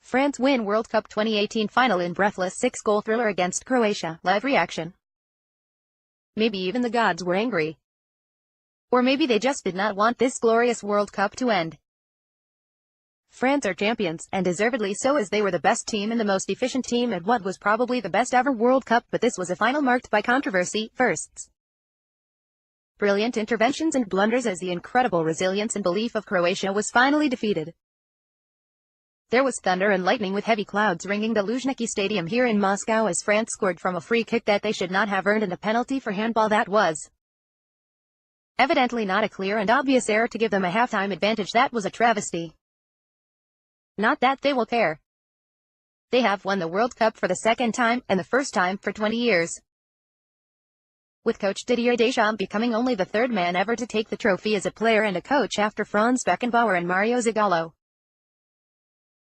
France win World Cup 2018 final in breathless 6-goal thriller against Croatia. Live reaction. Maybe even the gods were angry. Or maybe they just did not want this glorious World Cup to end. France are champions, and deservedly so, as they were the best team and the most efficient team at what was probably the best ever World Cup, but this was a final marked by controversy, firsts, brilliant interventions and blunders, as the incredible resilience and belief of Croatia was finally defeated. There was thunder and lightning with heavy clouds ringing the Luzhniki Stadium here in Moscow as France scored from a free kick that they should not have earned, and a penalty for handball that was evidently not a clear and obvious error to give them a halftime advantage. That was a travesty. Not that they will care. They have won the World Cup for the second time, and the first time for 20 years. With coach Didier Deschamps becoming only the third man ever to take the trophy as a player and a coach after Franz Beckenbauer and Mario Zagallo.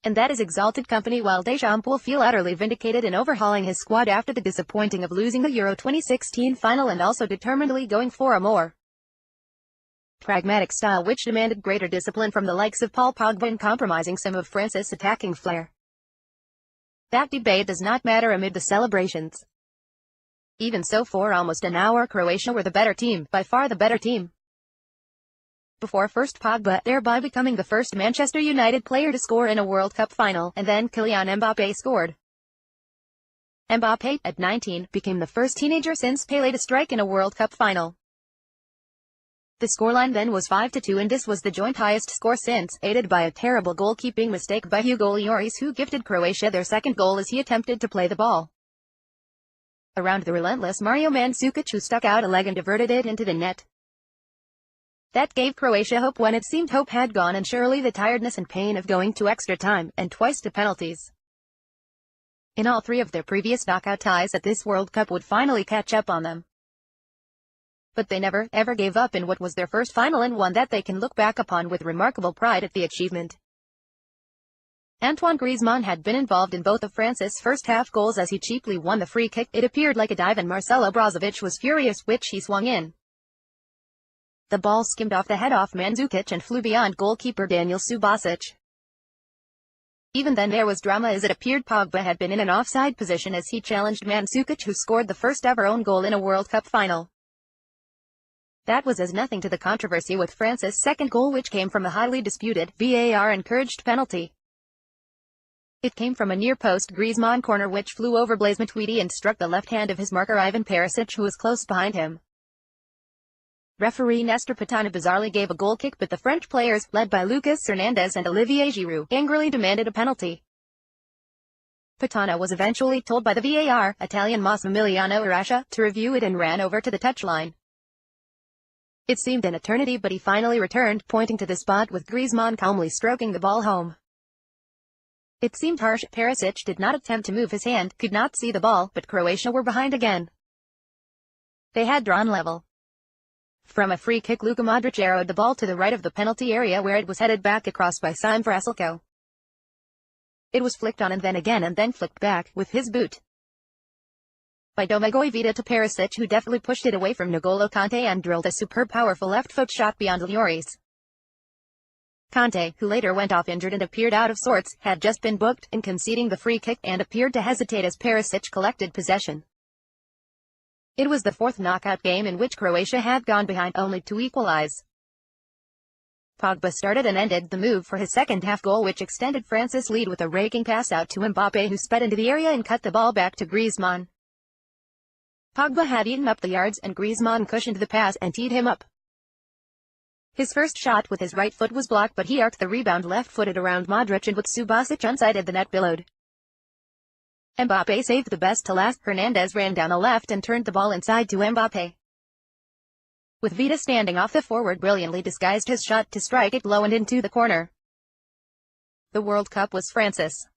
And that is exalted company, while Deschamps will feel utterly vindicated in overhauling his squad after the disappointing of losing the Euro 2016 final, and also determinedly going for a more pragmatic style which demanded greater discipline from the likes of Paul Pogba and compromising some of France's attacking flair. That debate does not matter amid the celebrations. Even so, for almost an hour Croatia were the better team, by far the better team. Before first Pogba, thereby becoming the first Manchester United player to score in a World Cup final, and then Kylian Mbappé scored. Mbappé, at 19, became the first teenager since Pelé to strike in a World Cup final. The scoreline then was 5-2, and this was the joint highest score since, aided by a terrible goalkeeping mistake by Hugo Lloris, who gifted Croatia their second goal as he attempted to play the ball around the relentless Mario Mandzukic, who stuck out a leg and diverted it into the net. That gave Croatia hope when it seemed hope had gone, and surely the tiredness and pain of going to extra time, and twice to penalties in all three of their previous knockout ties at this World Cup would finally catch up on them. But they never, ever gave up in what was their first final, and one that they can look back upon with remarkable pride at the achievement. Antoine Griezmann had been involved in both of France's first half goals as he cheaply won the free kick. It appeared like a dive, and Marcelo Brozovic was furious, which he swung in. The ball skimmed off the head off Mandzukic and flew beyond goalkeeper Daniel Subasic. Even then there was drama, as it appeared Pogba had been in an offside position as he challenged Mandzukic, who scored the first ever own goal in a World Cup final. That was as nothing to the controversy with France's second goal, which came from a highly disputed, VAR-encouraged penalty. It came from a near-post Griezmann corner which flew over Blaise Matuidi and struck the left hand of his marker Ivan Perisic, who was close behind him. Referee Nestor Pitana bizarrely gave a goal kick, but the French players, led by Lucas Hernandez and Olivier Giroud, angrily demanded a penalty. Pitana was eventually told by the VAR, Italian Massimiliano Irascia, to review it, and ran over to the touchline. It seemed an eternity, but he finally returned, pointing to the spot with Griezmann calmly stroking the ball home. It seemed harsh. Perisic did not attempt to move his hand, could not see the ball, but Croatia were behind again. They had drawn level. From a free kick, Luka Modric arrowed the ball to the right of the penalty area, where it was headed back across by Simon Vrasilko. It was flicked on and then flicked back, with his boot, by Domagoj Vida to Perisic, who deftly pushed it away from N'Golo Kanté and drilled a superb powerful left-foot shot beyond Lloris. Kanté, who later went off injured and appeared out of sorts, had just been booked, in conceding the free kick, and appeared to hesitate as Perisic collected possession. It was the fourth knockout game in which Croatia had gone behind, only to equalize. Pogba started and ended the move for his second half goal, which extended France's lead with a raking pass out to Mbappé, who sped into the area and cut the ball back to Griezmann. Pogba had eaten up the yards, and Griezmann cushioned the pass and teed him up. His first shot with his right foot was blocked, but he arced the rebound left-footed around Modric, and with Subasic unsighted, the net billowed. Mbappé saved the best to last. Hernandez ran down the left and turned the ball inside to Mbappé, with Vida standing off the forward, brilliantly disguised his shot to strike it low and into the corner. The World Cup was France's.